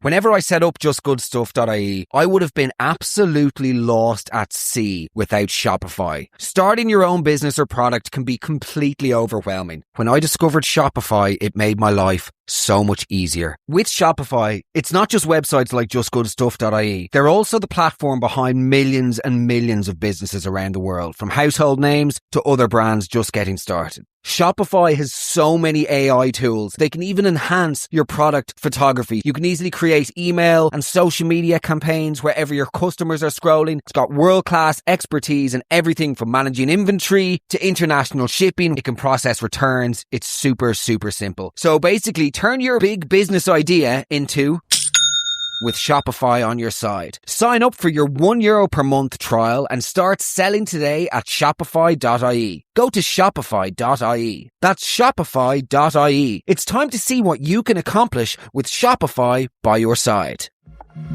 Whenever I set up justgoodstuff.ie, I would have been absolutely lost at sea without Shopify. Starting your own business or product can be completely overwhelming. When I discovered Shopify, it made my life so much easier. With Shopify, it's not just websites like justgoodstuff.ie. They're also the platform behind millions and millions of businesses around the world, from household names to other brands just getting started. Shopify has so many AI tools. They can even enhance your product photography. You can easily create email and social media campaigns wherever your customers are scrolling. It's got world-class expertise in everything from managing inventory to international shipping. It can process returns. It's super, super simple. So basically, turn your big business idea into with Shopify on your side. Sign up for your €1 per month trial and start selling today at shopify.ie. Go to shopify.ie. That's shopify.ie. It's time to see what you can accomplish with Shopify by your side.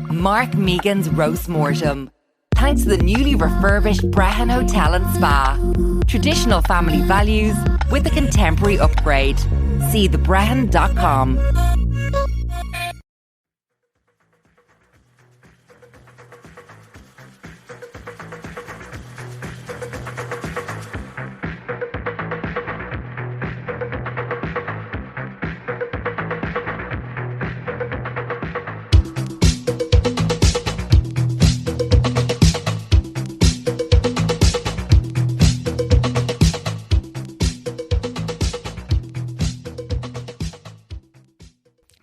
Mark Megan's Roast Mortem. Thanks to the newly refurbished Brehon Hotel and Spa. Traditional family values with a contemporary upgrade. See thebrehon.com.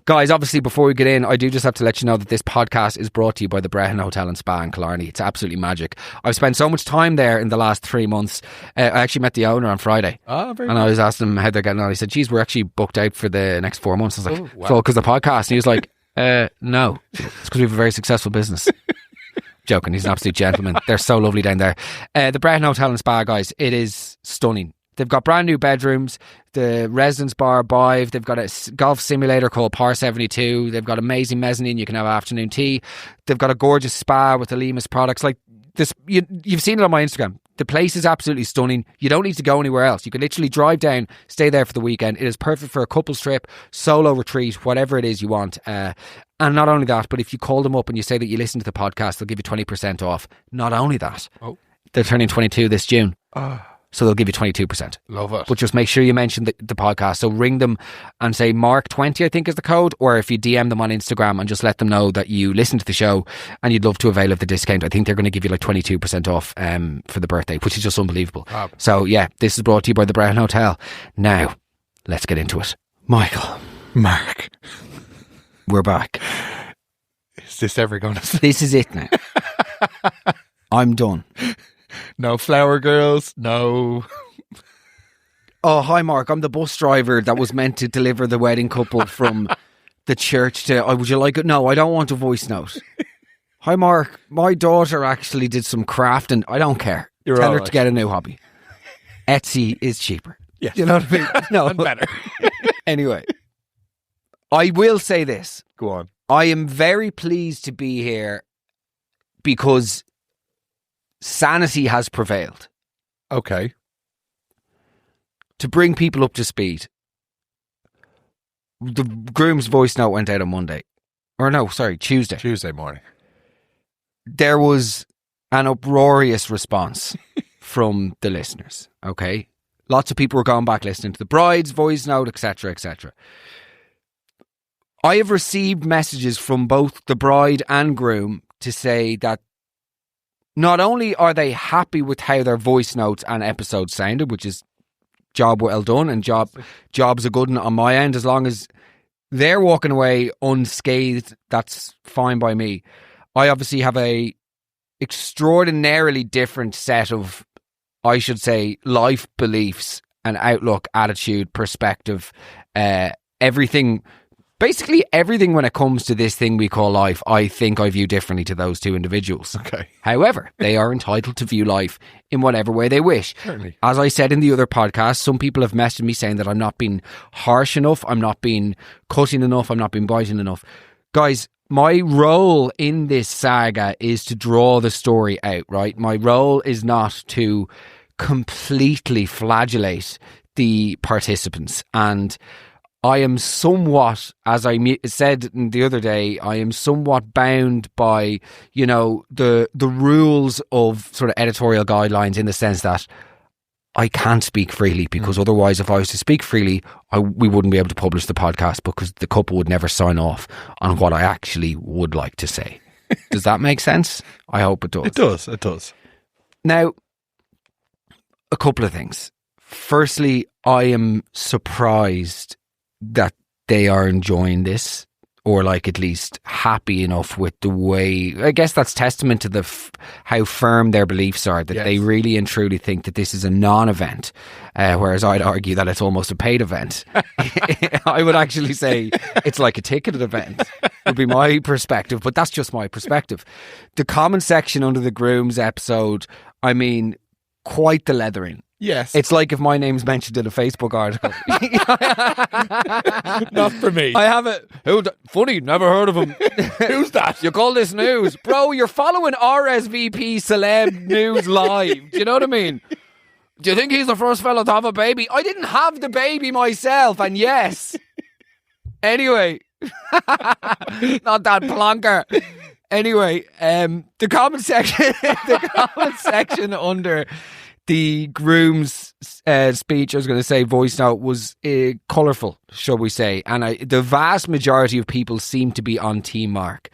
Guys, obviously, before we get in, I do just have to let you know that this podcast is brought to you by the Brehon Hotel and Spa in Killarney. It's absolutely magic. I've spent so much time there in the last 3 months. I actually met the owner on Friday. Oh, very And nice. I was asking him how they're getting on. He said, geez, we're actually booked out for the next 4 months. I was like, Oh, wow. so because of the podcast? And he was like, no, it's because we have a very successful business. Joking, he's an absolute gentleman. They're so lovely down there. The Brehon Hotel and Spa, guys, it is stunning. They've got brand new bedrooms, the residence bar Bive. They've got a golf simulator called Par 72. They've got amazing mezzanine. You can have afternoon tea. They've got a gorgeous spa with the Lemus products. Like this, you've seen it on my Instagram. The place is absolutely stunning. You don't need to go anywhere else. You can literally drive down, stay there for the weekend. It is perfect for a couple's trip, solo retreat, whatever it is you want. And not only that, but if you call them up and you say that you listen to the podcast, they'll give you 20% off. Not only that, they're turning 22 this June. So they'll give you 22%. Love it. But just make sure you mention the podcast. So ring them and say Mark20, I think is the code. Or if you DM them on Instagram and just let them know that you listen to the show and you'd love to avail of the discount. I think they're going to give you like 22% off for the birthday, which is just unbelievable. So yeah, this is brought to you by the Brehon Hotel. Now, let's get into it. Michael. Mark. We're back. Is this ever going to... This is it now. I'm done. No flower girls, no... Oh, hi Mark. I'm the bus driver that was meant to deliver the wedding couple from the church to... Oh, would you like it? No, I don't want a voice note. Hi Mark. My daughter actually did some crafting. I don't care. You're Tell all her right. to get a new hobby. Etsy is cheaper. Yes. You know what I mean? No. And better. Anyway, I will say this. Go on. I am very pleased to be here because sanity has prevailed. Okay. To bring people up to speed, the groom's voice note went out on Monday. Or no, sorry, Tuesday. Tuesday morning. There was an uproarious response from the listeners, okay? Lots of people were going back listening to the bride's voice note, etc., etc. I have received messages from both the bride and groom to say that not only are they happy with how their voice notes and episodes sounded, which is job well done and job's a good one on my end, as long as they're walking away unscathed, that's fine by me. I obviously have a extraordinarily different set of, I should say, life beliefs and outlook, attitude, perspective, everything. Basically everything when it comes to this thing we call life, I think I view differently to those two individuals. Okay. However, they are entitled to view life in whatever way they wish. Certainly. As I said in the other podcast, some people have messaged me saying that I'm not being harsh enough, I'm not being cutting enough, I'm not being biting enough. Guys, my role in this saga is to draw the story out, right? My role is not to completely flagellate the participants. And I am somewhat, as I said the other day, I am somewhat bound by, the rules of sort of editorial guidelines, in the sense that I can't speak freely, because otherwise, if I was to speak freely, we wouldn't be able to publish the podcast, because the couple would never sign off on what I actually would like to say. Does that make sense? I hope it does. It does. Now, a couple of things. Firstly, I am surprised that they are enjoying this, or like at least happy enough with the way. I guess that's testament to how firm their beliefs are, that they really and truly think that this is a non-event, whereas I'd argue that it's almost a paid event. I would actually say it's like a ticketed event, would be my perspective, but that's just my perspective. The comment section under the Grooms episode, I mean, quite the leathering. Yes. It's like if my name's mentioned in a Facebook article. Not for me. I have it. Funny, never heard of him. Who's that? You call this news? Bro, you're following RSVP Celeb News Live. Do you know what I mean? Do you think he's the first fella to have a baby? I didn't have the baby myself, and yes. Anyway. Not that plonker. Anyway, the comment section under the Groom's speech, I was going to say voice note, was colourful, shall we say. And the vast majority of people seem to be on Team Mark.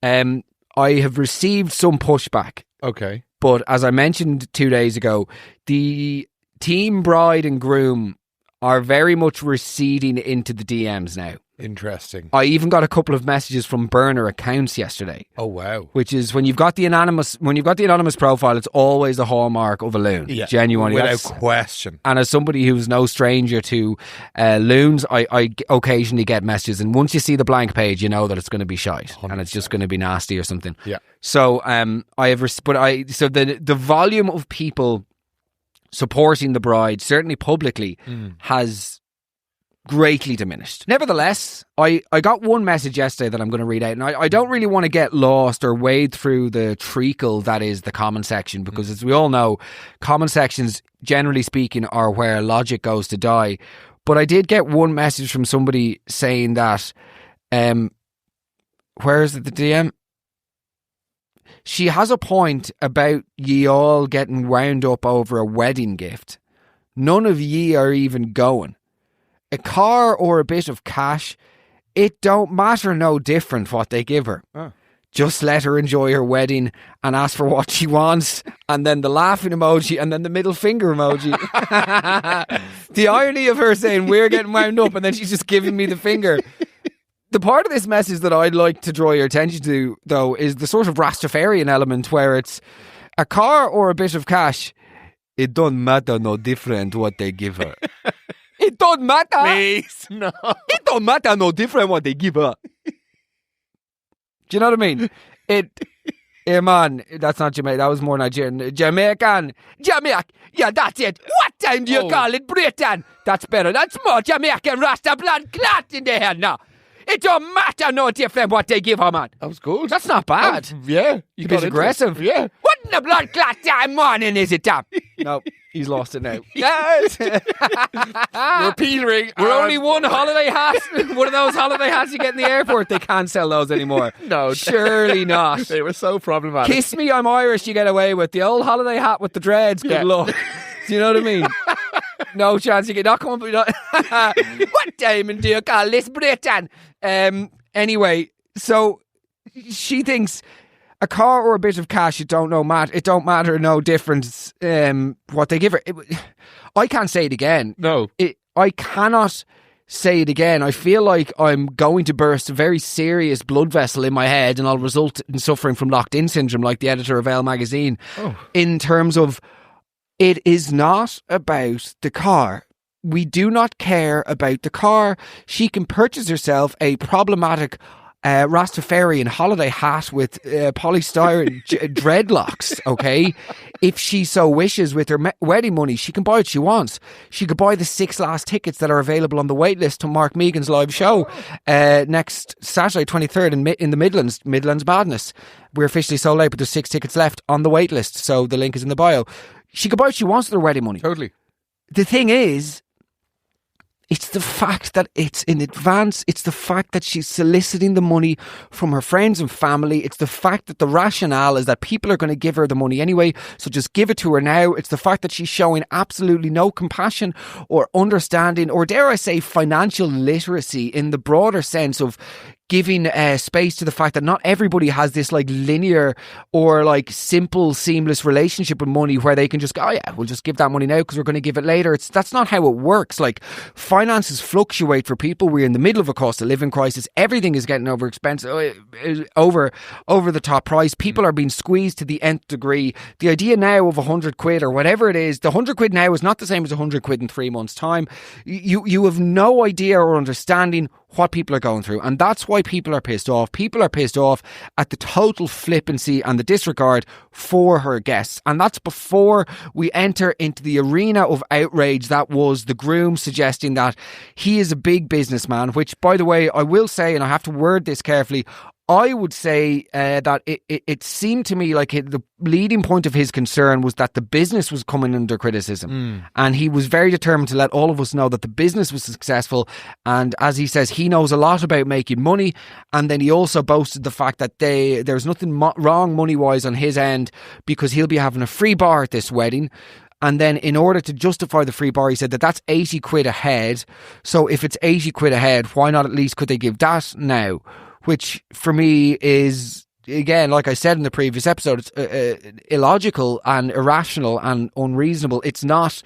I have received some pushback. Okay. But as I mentioned 2 days ago, the Team Bride and Groom are very much receding into the DMs now. Interesting. I even got a couple of messages from burner accounts yesterday. Oh wow! Which is when you've got the anonymous profile, it's always the hallmark of a loon. Yeah, genuinely, without question. And as somebody who's no stranger to loons, I occasionally get messages, and once you see the blank page, you know that it's going to be shite 100%. And it's just going to be nasty or something. Yeah. So the volume of people supporting the bride, certainly publicly, has greatly diminished. Nevertheless, I got one message yesterday that I'm going to read out, and I don't really want to get lost or wade through the treacle that is the comment section, because as we all know, comment sections, generally speaking, are where logic goes to die. But I did get one message from somebody saying that, where is it, the DM? She has a point about ye all getting wound up over a wedding gift. None of ye are even going. A car or a bit of cash, it don't matter no different what they give her. Oh. Just let her enjoy her wedding and ask for what she wants, and then the laughing emoji, and then the middle finger emoji. The irony of her saying we're getting wound up and then she's just giving me the finger. The part of this message that I'd like to draw your attention to, though, is the sort of Rastafarian element, where it's a car or a bit of cash, it don't matter no different what they give her. It don't matter. Please, no. It don't matter no different what they give her. Do you know what I mean? Yeah, man, that's not Jamaican. That was more Nigerian. Jamaican. Yeah, that's it. What time do you call it Britain? That's better. That's more Jamaican Rasta blood clot in the head now. It don't matter no different what they give her, man. That was good. That's not bad. Yeah. You got aggressive. Yeah. What in the blood clot time morning is it, Tom? No, he's lost it now. Yes. We're petering. We're only one holiday hat. One of those holiday hats you get in the airport. They can't sell those anymore. No. Surely not. They were so problematic. Kiss me, I'm Irish, you get away with. The old holiday hat with the dreads, good luck. Do you know what I mean? No chance you get not come up. What diamond do you call this Britain? Anyway, so she thinks a car or a bit of cash, it don't matter no difference what they give her. I can't say it again. No. I cannot say it again. I feel like I'm going to burst a very serious blood vessel in my head, and I'll result in suffering from locked-in syndrome, like the editor of Elle magazine, in terms of it is not about the car. We do not care about the car. She can purchase herself a problematic Rastafarian holiday hat with polystyrene dreadlocks, okay? If she so wishes, with her wedding money, she can buy what she wants. She could buy the 6 last tickets that are available on the wait list to Mark Megan's live show next Saturday, 23rd in the Midlands Madness. We're officially sold out, but there's 6 tickets left on the wait list, so the link is in the bio. She could buy what she wants with her wedding money. Totally. The thing is, It's the fact that it's in advance. It's the fact that she's soliciting the money from her friends and family. It's the fact that the rationale is that people are going to give her the money anyway, so just give it to her now. It's the fact that she's showing absolutely no compassion or understanding, or dare I say financial literacy in the broader sense of giving space to the fact that not everybody has this like linear or like simple seamless relationship with money where they can just go, oh yeah, we'll just give that money now because we're going to give it later. That's not how it works. Like, finances fluctuate for people. We're in the middle of a cost of living crisis. Everything is getting over the top price. People are being squeezed to the nth degree. The idea now of 100 quid or whatever it is, the 100 quid now is not the same as 100 quid in 3 months time. You have no idea or understanding what people are going through, and that's why people are pissed off. People are pissed off at the total flippancy and the disregard for her guests, and that's before we enter into the arena of outrage that was the groom suggesting that he is a big businessman, which, by the way, I will say, and I have to word this carefully, I would say that it seemed to me like the leading point of his concern was that the business was coming under criticism. And he was very determined to let all of us know that the business was successful. And as he says, he knows a lot about making money. And then he also boasted the fact that there's nothing wrong money-wise on his end because he'll be having a free bar at this wedding. And then in order to justify the free bar, he said that that's 80 quid a head. So if it's 80 quid a head, why not at least could they give that now? Which for me is, again, like I said in the previous episode, it's illogical and irrational and unreasonable. It's not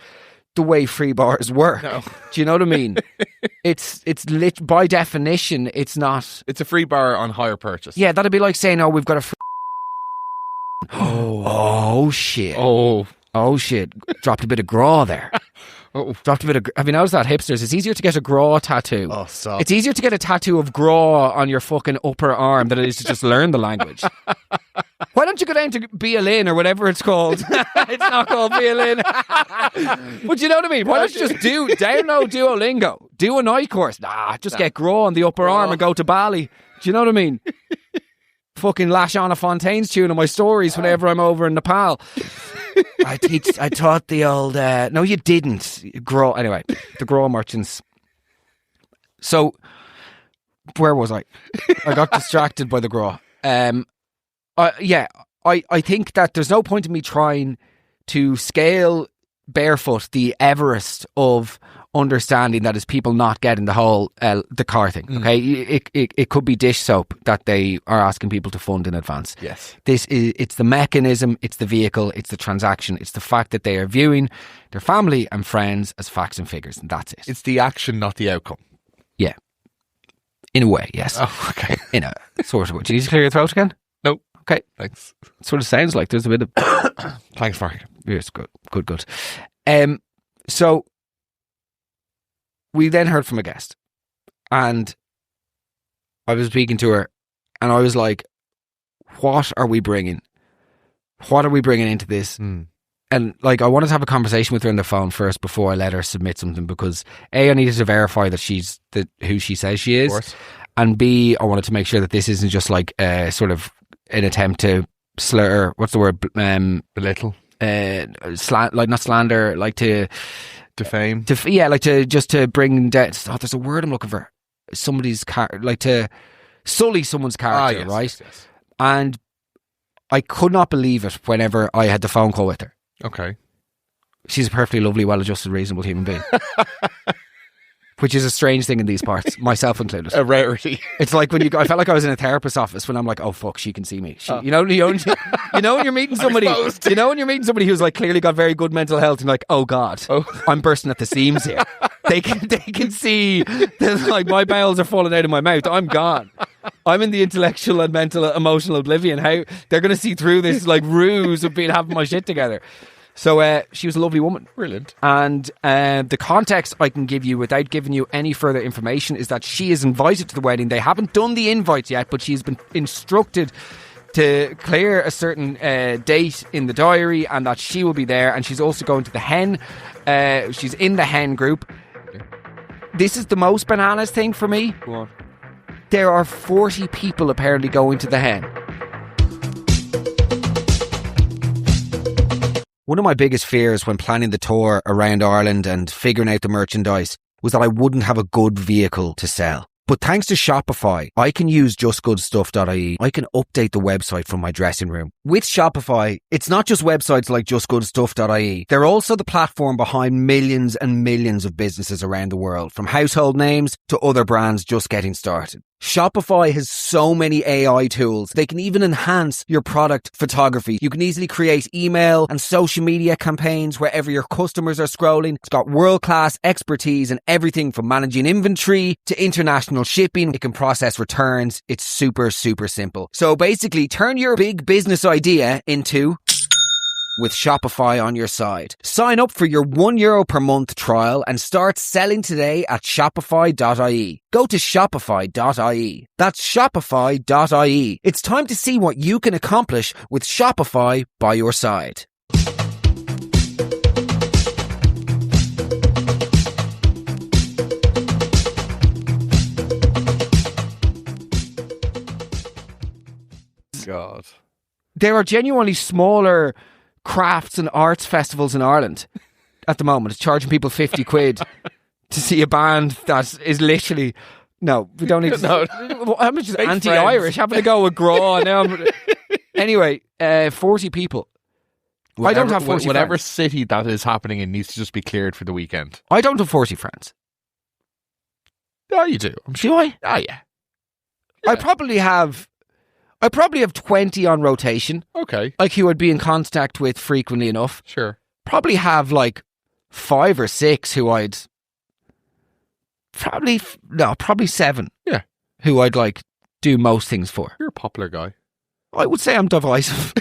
the way free bars work. No. Do you know what I mean? It's by definition, it's not. It's a free bar on hire purchase. Yeah, that'd be like saying, oh, we've got a free. Oh, shit. Oh, shit. Dropped a bit of graw there. Dropped a bit of. Have you noticed that, hipsters? It's easier to get a graw tattoo. Oh, stop. It's easier to get a tattoo of graw on your fucking upper arm than it is to just learn the language. Why don't you go down to Bialin or whatever it's called? It's not called Bialin. But you know what I mean? Why don't you just download Duolingo? Do a night course. Just get graw on the upper arm and go to Bali. Do you know what I mean? Fucking lash on a Fontaine's tune on my stories whenever I'm over in Nepal. I taught the old no you didn't grow anyway, the grow merchants. So where was I got distracted by the grow. I think that there's no point in me trying to scale barefoot the Everest of understanding that is people not getting the whole the car thing. Okay, it could be dish soap that they are asking people to fund in advance. Yes, it's the mechanism, it's the vehicle, it's the transaction, it's the fact that they are viewing their family and friends as facts and figures, and that's it. It's the action, not the outcome. Yeah, in a way, yes. Oh, okay. In a sort of way. Do you need to clear your throat again? No. Okay, thanks. That's what it sounds like. There's a bit of. Thanks, Mark. Yes, good. So we then heard from a guest, and I was speaking to her, and I was like, what are we bringing? What are we bringing into this? And like, I wanted to have a conversation with her on the phone first before I let her submit something, because A, I needed to verify that she's who she says she is, of course. And B, I wanted to make sure that this isn't just like sort of an attempt to slur, what's the word? Belittle. Not slander, like to defame. Like to bring down. Oh, there's a word I'm looking for. Somebody's like to sully someone's character, yes, right? Yes. And I could not believe it whenever I had the phone call with her. Okay. She's a perfectly lovely, well-adjusted, reasonable human being. Which is a strange thing in these parts, myself included. A rarity. It's like when I felt like I was in a therapist's office when I'm like, oh fuck, she can see me. You know when you're meeting somebody, when you're meeting somebody who's like clearly got very good mental health, and like, oh god, I'm bursting at the seams here. They can see that like my bowels are falling out of my mouth. I'm gone. I'm in the intellectual and mental, emotional oblivion. How they're going to see through this like ruse of having my shit together. So she was a lovely woman. Brilliant. And the context I can give you without giving you any further information is that she is invited to the wedding. They haven't done the invites yet, but she's been instructed to clear a certain date in the diary, and that she will be there. And she's also going to the hen. She's in the hen group. Okay. This is the most bananas thing for me. Go on. There are 40 people apparently going to the hen. One of my biggest fears when planning the tour around Ireland and figuring out the merchandise was that I wouldn't have a good vehicle to sell. But thanks to Shopify, I can use justgoodstuff.ie. I can update the website from my dressing room. With Shopify, it's not just websites like justgoodstuff.ie. They're also the platform behind millions and millions of businesses around the world, from household names to other brands just getting started. Shopify has so many AI tools. They can even enhance your product photography. You can easily create email and social media campaigns wherever your customers are scrolling. It's got world-class expertise in everything from managing inventory to international shipping. It can process returns. It's super, super simple. So basically, turn your big business idea into... with Shopify on your side. Sign up for your €1 per month trial and start selling today at shopify.ie. Go to shopify.ie. That's shopify.ie. It's time to see what you can accomplish with Shopify by your side. God. There are genuinely smaller crafts and arts festivals in Ireland at the moment. It's charging people 50 quid to see a band that is literally... No, we don't need to... No. I'm just anti-Irish, having to go with Graw. Anyway, 40 people. I don't have 40 Whatever friends. city that is happening in needs to just be cleared for the weekend. I don't have 40 friends. Yeah, you do. Do I? Oh, yeah. I probably have 20 on rotation. Okay. Like who I'd be in contact with frequently enough. Sure. Probably have like 5 or 6 who I'd... Probably 7. Yeah. Who I'd like do most things for. You're a popular guy. I would say I'm divisive.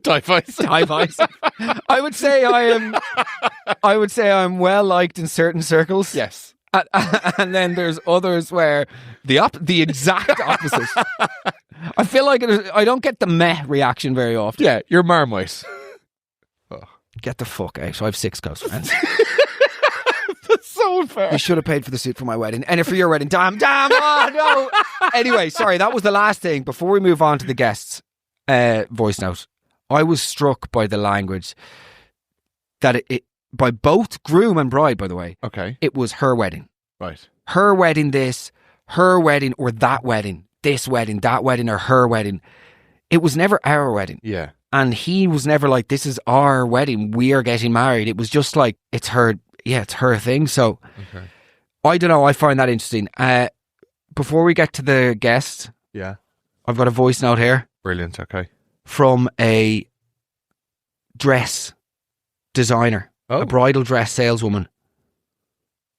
Divisive. I would say I'm well liked in certain circles. Yes. And then there's others where the exact opposite. I feel like I don't get the meh reaction very often. Yeah, you're Marmite. Oh. Get the fuck out. So I have 6 close friends. That's so unfair. You should have paid for the suit for my wedding. And for your wedding. Damn. Oh, no. Anyway, sorry. That was the last thing. Before we move on to the guests' voice note, I was struck by the language that it by both groom and bride, by the way. Okay. It was her wedding. Right. Her wedding this, her wedding or that wedding, this wedding, that wedding or her wedding. It was never our wedding. Yeah. And he was never like, this is our wedding. We are getting married. It was just like, it's her thing. So, okay. I don't know. I find that interesting. Before we get to the guest, yeah, I've got a voice note here. Brilliant. Okay. From a dress designer, a bridal dress saleswoman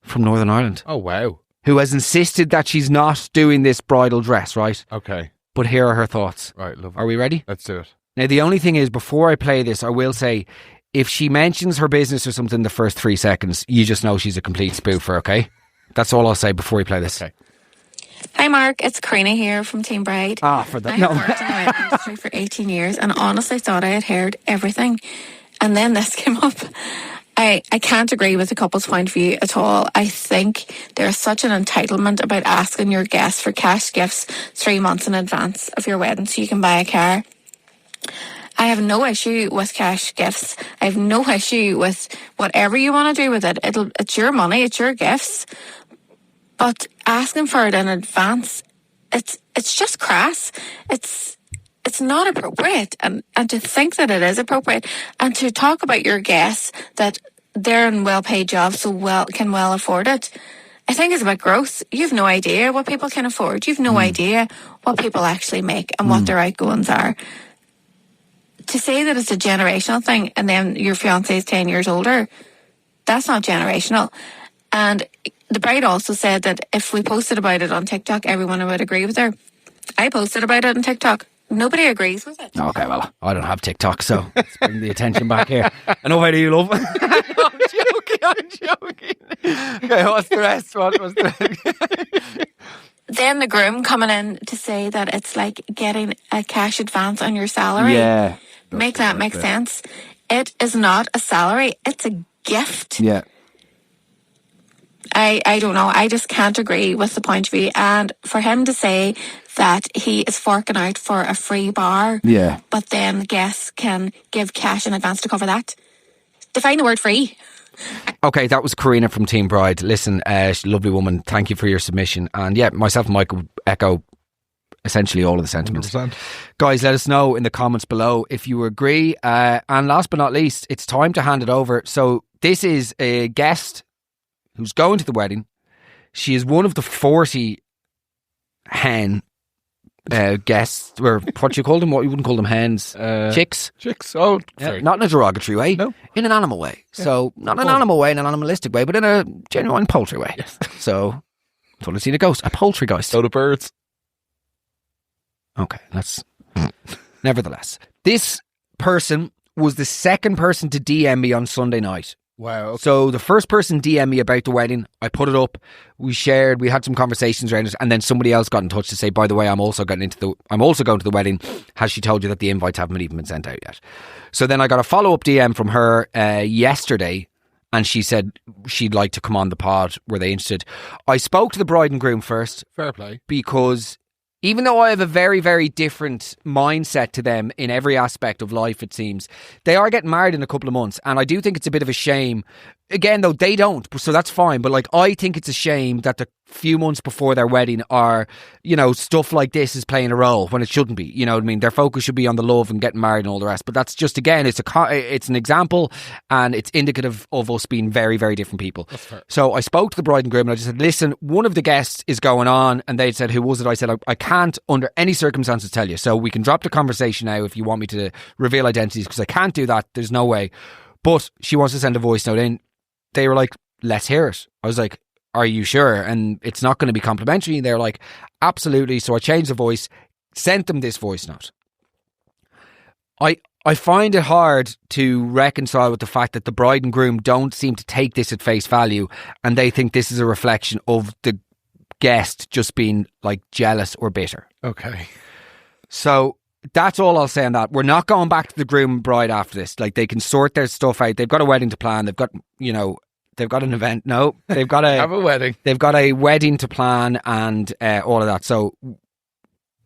from Northern Ireland. Oh, wow. Who has insisted that she's not doing this bridal dress, right? Okay. But here are her thoughts. Right, love it. Are we ready? Let's do it. Now, the only thing is, before I play this, I will say, if she mentions her business or something in the first 3 seconds, you just know she's a complete spoofer, okay? That's all I'll say before we play this. Okay. Hi Mark, it's Karina here from Team Bride. For that. I have worked in the wedding industry for 18 years and honestly thought I had heard everything. And then this came up. I can't agree with the couple's point of view at all. I think there's such an entitlement about asking your guests for cash gifts 3 months in advance of your wedding so you can buy a car. I have no issue with cash gifts. I have no issue with whatever you want to do with it. It's your money, it's your gifts. But asking for it in advance, it's just crass. It's not appropriate. And to think that it is appropriate and to talk about your guests that they're in well-paid jobs so can well afford it, I think it's about growth. You have no idea what people can afford. You have no idea what people actually make and what their outgoings are. To say that it's a generational thing and then your fiancé is 10 years older, that's not generational. And the bride also said that if we posted about it on TikTok, everyone would agree with her. I posted about it on TikTok. Nobody agrees with it. Okay, well, I don't have TikTok, so let's bring the attention back here. I know how do you love it. I'm joking. Okay, what's the rest? What's the rest? Then the groom coming in to say that it's like getting a cash advance on your salary. Yeah. Make that make sense. It is not a salary. It's a gift. Yeah. I don't know. I just can't agree with the point of view. And for him to say that he is forking out for a free bar, Yeah. but then guests can give cash in advance to cover that, Define the word free. Okay, that was Karina from Team Bride. Listen, lovely woman, thank you for your submission. And yeah, myself and Michael echo essentially all of the sentiments. 100%. Guys, let us know in the comments below if you agree. And last but not least, it's time to hand it over. So this is a guest who's going to the wedding. She is one of the 40 hen guests, or what you call them? What you wouldn't call them, hens? Chicks. Chicks. Oh, Yeah, sorry. not in a derogatory way. No. In an animal way. So, not an animal way, in an animalistic way, but in a genuine poultry way. Yes. So, that's what I've seen a ghost. A poultry ghost. So the birds. Okay, let's... Nevertheless, this person was the second person to DM me on Sunday night. Wow. Okay. So the first person DM me about the wedding, I put it up, we shared, we had some conversations around it, and then somebody else got in touch to say, by the way, I'm also going to the wedding. Has she told you that the invites haven't even been sent out yet? So then I got a follow-up DM from her yesterday, and she said she'd like to come on the pod. Were they interested? I spoke to the bride and groom first, Fair play. because even though I have a very, very different mindset to them in every aspect of life, it seems, they are getting married in a couple of months. And I do think it's a bit of a shame. Again, though, they don't, so that's fine. But like, I think it's a shame that the few months before their wedding are, you know, stuff like this is playing a role when it shouldn't be. You know what I mean? Their focus should be on the love and getting married and all the rest. But that's just, again, it's an example, and it's indicative of us being very, very different people. That's fair. So I spoke to the bride and groom and I just said, listen, one of the guests is going on. And they said, who was it? I said, I can't under any circumstances tell you. So we can drop the conversation now if you want me to reveal identities, because I can't do that. There's no way. But she wants to send a voice note in. They were like, let's hear it. I was like, are you sure? And it's not going to be complimentary. And they're like, absolutely. So I changed the voice, sent them this voice note. I find it hard to reconcile with the fact that the bride and groom don't seem to take this at face value, and they think this is a reflection of the guest just being like jealous or bitter. Okay. So that's all I'll say on that. We're not going back to the groom and bride after this. Like, they can sort their stuff out. They've got a wedding to plan. They've got, you know, they've got an event. No, they've got Have a wedding. They've got a wedding to plan and all of that. So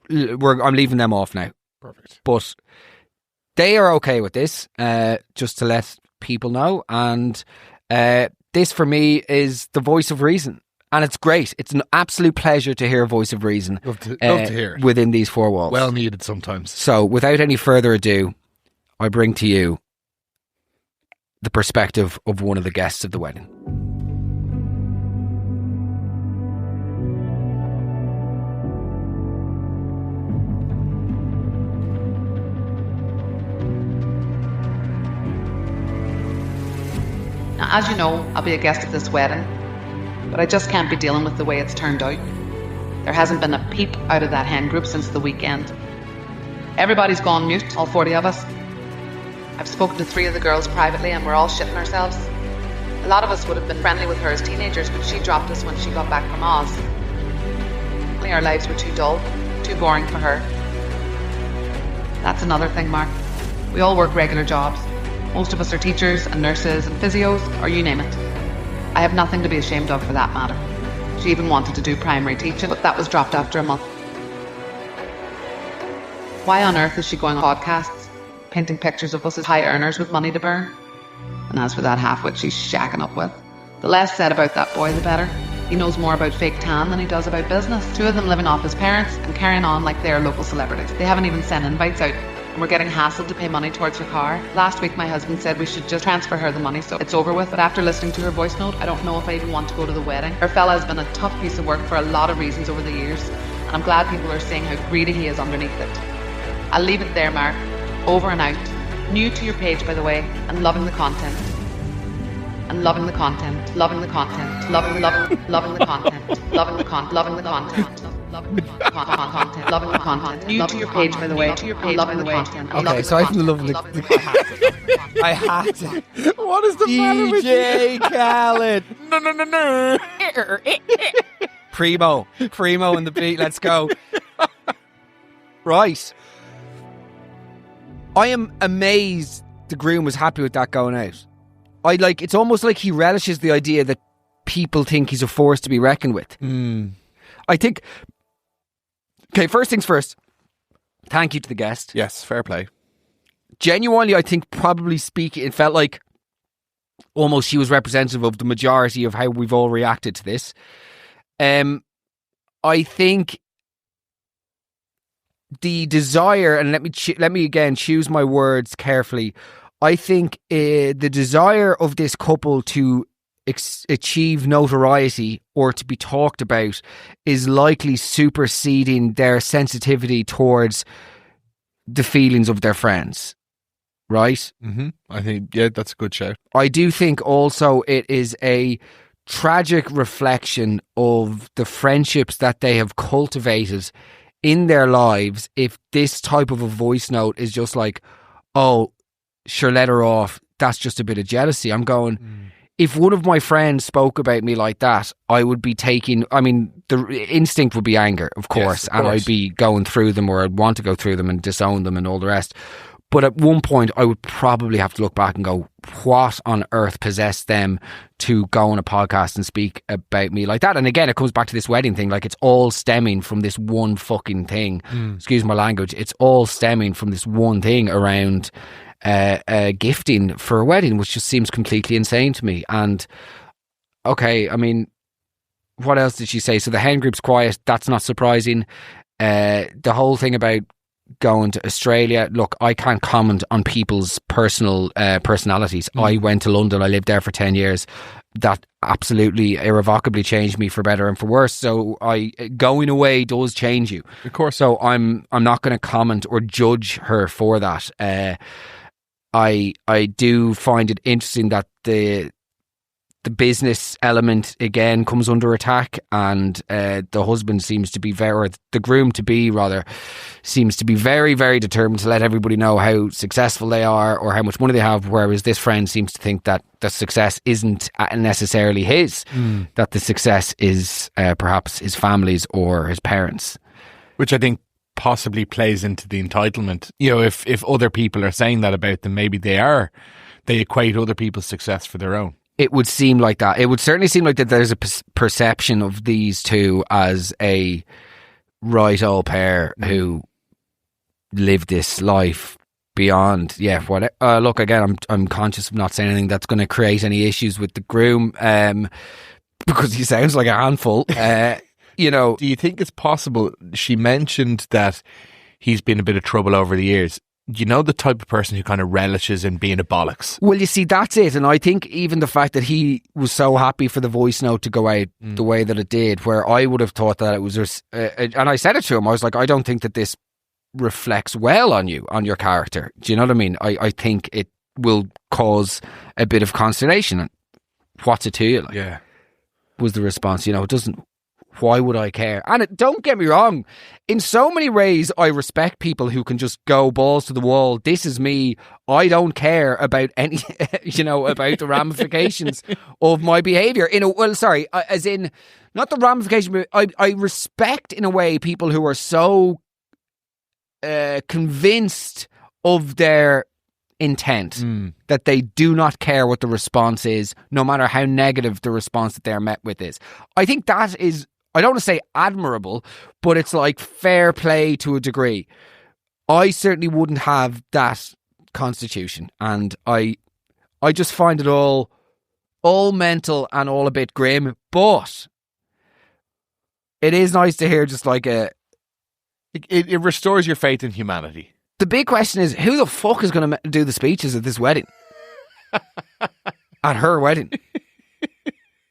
I'm leaving them off now. Perfect. But they are okay with this, just to let people know. And this for me is the voice of reason. And it's great. It's an absolute pleasure to hear a voice of reason. Love to hear it. Within these four walls. Well needed sometimes. So without any further ado, I bring to you the perspective of one of the guests of the wedding. Now, as you know, I'll be a guest at this wedding, but I just can't be dealing with the way it's turned out. There hasn't been a peep out of that hen group since the weekend. Everybody's gone mute, all 40 of us. I've spoken to 3 of the girls privately and we're all shitting ourselves. A lot of us would have been friendly with her as teenagers, but she dropped us when she got back from Oz. Our lives were too dull, too boring for her. That's another thing, Mark. We all work regular jobs. Most of us are teachers and nurses and physios, or you name it. I have nothing to be ashamed of for that matter. She even wanted to do primary teaching, but that was dropped after a month. Why on earth is she going on podcasts, painting pictures of us as high earners with money to burn? And as for that half-wit she's shacking up with, the less said about that boy the better. He knows more about fake tan than he does about business. 2 of them living off his parents and carrying on like they're local celebrities. They haven't even sent invites out, and we're getting hassled to pay money towards her car. Last week my husband said we should just transfer her the money so it's over with, but after listening to her voice note, I don't know if I even want to go to the wedding. Her fella has been a tough piece of work for a lot of reasons over the years, and I'm glad people are seeing how greedy he is underneath it. I'll leave it there, Mark. Over and out. New to your page, by the way, and loving the content. And loving the content, loving the content, loving the content, loving the content, loving the content, loving the content, loving the content. New to your page, by the way, to your page, loving the content. Okay, so I think loving the I had to. What is the matter with you? DJ Khaled. No. Primo in the beat. Let's go. Right. I am amazed the groom was happy with that going out. It's almost like he relishes the idea that people think he's a force to be reckoned with. I think, okay, first things first, thank you to the guest. Yes, fair play. Genuinely, I think probably speaking, it felt like almost she was representative of the majority of how we've all reacted to this. I think the desire, and let me again choose my words carefully. I think the desire of this couple to achieve notoriety or to be talked about is likely superseding their sensitivity towards the feelings of their friends. Right? Mm-hmm. I think, yeah, that's a good shout. I do think also it is a tragic reflection of the friendships that they have cultivated in their lives if this type of a voice note is just like, oh, sure, let her off. That's just a bit of jealousy. I'm going, if one of my friends spoke about me like that, I would be taking, I mean, the instinct would be anger, of course, and I'd be going through them, or I'd want to go through them and disown them and all the rest. But at one point, I would probably have to look back and go, what on earth possessed them to go on a podcast and speak about me like that? And again, it comes back to this wedding thing. Like, it's all stemming from this one fucking thing. Excuse my language. It's all stemming from this one thing around gifting for a wedding, which just seems completely insane to me. And, okay, I mean, what else did she say? So the hen group's quiet. That's not surprising. The whole thing about going to Australia, look, I can't comment on people's personal personalities. I went to London, I lived there for 10 years. That absolutely irrevocably changed me for better and for worse. So going away does change you, of course. So I'm not going to comment or judge her for that. I do find it interesting that the business element again comes under attack, and the husband seems to be the groom to be rather seems to be very, very determined to let everybody know how successful they are or how much money they have, whereas this friend seems to think that the success isn't necessarily his, that the success is perhaps his family's or his parents. Which I think possibly plays into the entitlement. You know, if other people are saying that about them, maybe they equate other people's success for their own. It would seem like that. It would certainly seem like that there's a perception of these two as a right old pair who live this life beyond. Yeah, what? Look, again, I'm conscious of not saying anything that's going to create any issues with the groom, because he sounds like a handful. You know, do you think it's possible? She mentioned that he's been a bit of trouble over the years. You know, the type of person who kind of relishes in being a bollocks. Well, you see, that's it. And I think even the fact that he was so happy for the voice note to go out the way that it did, where I would have thought that it was just, and I said it to him, I was like, I don't think that this reflects well on you, on your character. Do you know what I mean? I think it will cause a bit of consternation. And what's it to you? Like, yeah, was the response. You know, it doesn't. Why would I care? And don't get me wrong, in so many ways I respect people who can just go balls to the wall. This is me. I don't care about any, you know, about the ramifications of my behaviour. As in, not the ramification, but I respect in a way people who are so convinced of their intent that they do not care what the response is, no matter how negative the response that they're met with is. I think that is, I don't want to say admirable, but it's like fair play to a degree. I certainly wouldn't have that constitution, and I just find it all mental and all a bit grim, but it is nice to hear just like it restores your faith in humanity. The big question is, who the fuck is going to do the speeches at this wedding? At her wedding?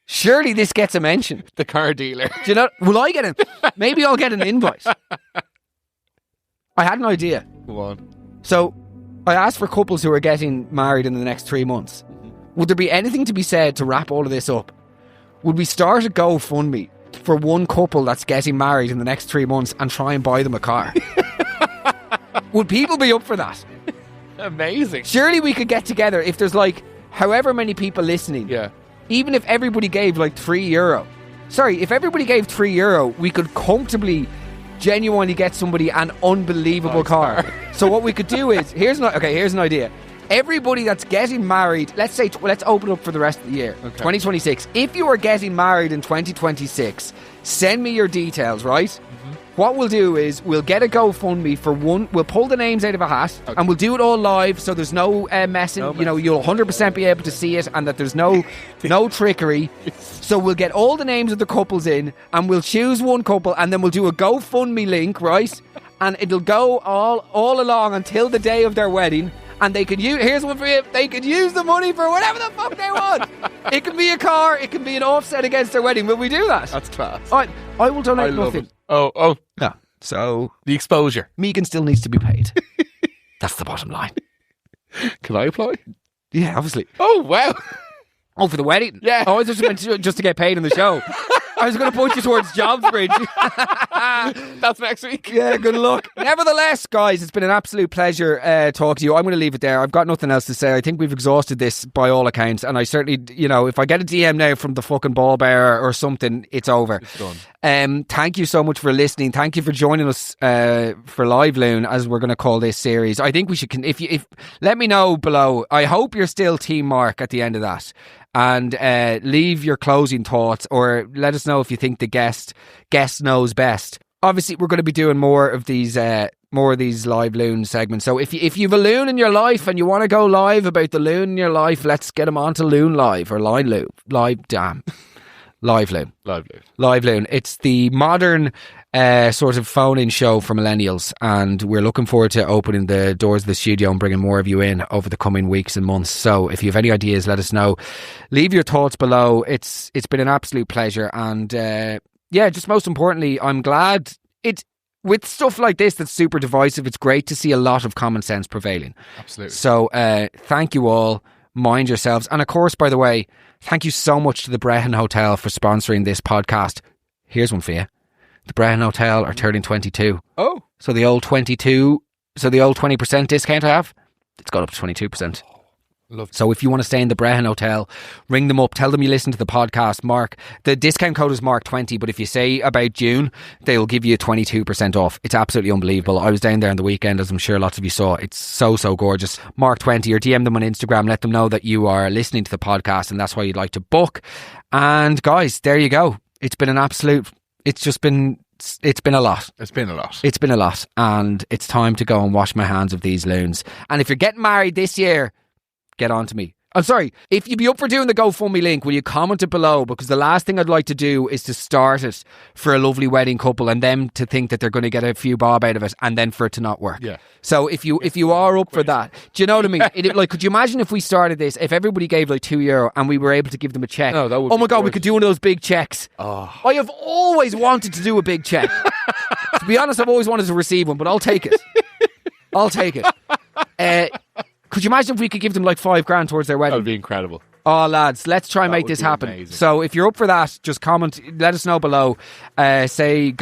Surely this gets a mention. The car dealer. Do you know? Will I get maybe I'll get an invite. I had an idea. Go on. So I asked for couples who are getting married in the next 3 months. Would there be anything to be said to wrap all of this up? Would we start a GoFundMe for one couple that's getting married in the next 3 months and try and buy them a car? Would people be up for that? Amazing. Surely we could get together if there's like however many people listening. Yeah. Even if everybody gave like €3. Sorry, if everybody gave €3, we could comfortably, genuinely get somebody an unbelievable car. So what we could do is, here's an idea. Everybody that's getting married, let's open up for the rest of the year, 2026. If you are getting married in 2026, send me your details, right? what we'll do is we'll get a GoFundMe for one. We'll pull the names out of a hat and we'll do it all live, so there's no messing. You know, you'll 100% be able to see it, and that there's no trickery. So we'll get all the names of the couples in, and we'll choose one couple, and then we'll do a GoFundMe link, right? And it'll go all along until the day of their wedding. And they could use, here's one for you, they could use the money for whatever the fuck they want. It can be a car, it can be an offset against their wedding. Will we do that? That's class. I will donate nothing. Oh. No. So The exposure. Megan still needs to be paid. That's the bottom line. Can I apply? Yeah, obviously. Oh, wow. Oh, for the wedding? Yeah. Oh, I just meant just to get paid in the show. I was going to point you towards Jobsbridge. That's next week. Yeah, good luck. Nevertheless, guys, it's been an absolute pleasure talking to you. I'm going to leave it there. I've got nothing else to say. I think we've exhausted this by all accounts. And I certainly, you know, if I get a DM now from the fucking ball bearer or something, it's over. It's done. Thank you so much for listening. Thank you for joining us for Live Loon, as we're going to call this series. I think we should, if let me know below. I hope you're still Team Mark at the end of that. And leave your closing thoughts, or let us know if you think the guest knows best. Obviously, we're going to be doing more of these Live Loon segments. So if you've a loon in your life and you want to go live about the loon in your life, let's get them onto Loon Live or Line Loon. Live Loon. Live Loon. It's the modern sort of phone-in show for millennials, and we're looking forward to opening the doors of the studio and bringing more of you in over the coming weeks and months. So if you have any ideas, let us know. Leave your thoughts below. It's been an absolute pleasure, and just most importantly, I'm glad with stuff like this that's super divisive, it's great to see a lot of common sense prevailing. Absolutely. So thank you all. Mind yourselves. And of course, by the way, thank you so much to the Brehon Hotel for sponsoring this podcast. Here's one for you. The Brehon Hotel are turning 22. Oh. So the old 20% discount I have, it's gone up to 22%. So if you want to stay in the Brehon Hotel, ring them up, tell them you listen to the podcast. Mark, the discount code is Mark20, but if you say about June, they'll give you 22% off. It's absolutely unbelievable. I was down there on the weekend, as I'm sure lots of you saw. It's so gorgeous. Mark20, or DM them on Instagram, let them know that you are listening to the podcast and that's why you'd like to book. And guys, there you go. It's been a lot. It's been a lot. And it's time to go and wash my hands of these loons. And if you're getting married this year, get on to me. I'm sorry, if you'd be up for doing the GoFundMe link, will you comment it below? Because the last thing I'd like to do is to start it for a lovely wedding couple and them to think that they're going to get a few bob out of it, and then for it to not work. Yeah. So if you are up for that, do you know what I mean? Could you imagine if we started this, if everybody gave like €2 and we were able to give them a check? No, that would oh my God, we could do one of those big checks. Oh. I have always wanted to do a big check. To be honest, I've always wanted to receive one, but I'll take it. Could you imagine if we could give them like $5,000 towards their wedding? That would be incredible. Oh, lads, let's try and make this happen. Amazing. So if you're up for that, just comment, let us know below. Just say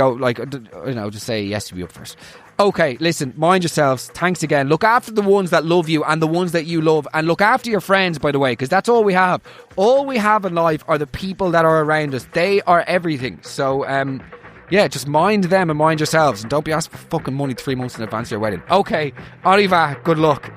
yes to be up first. Okay, listen, mind yourselves. Thanks again. Look after the ones that love you and the ones that you love, and look after your friends, by the way, because that's all we have. All we have in life are the people that are around us. They are everything. So, just mind them and mind yourselves, and don't be asking for fucking money 3 months in advance of your wedding. Okay, au revoir, good luck.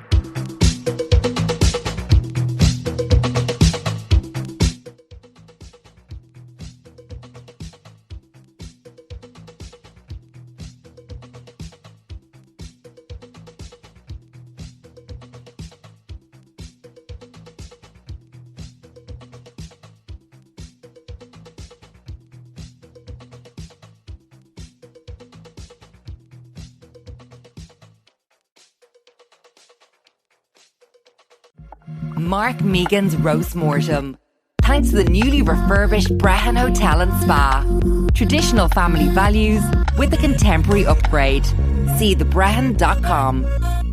Mark Megan's Roast Mortem. Thanks to the newly refurbished Brehon Hotel and Spa. Traditional family values with a contemporary upgrade. See thebrehon.com.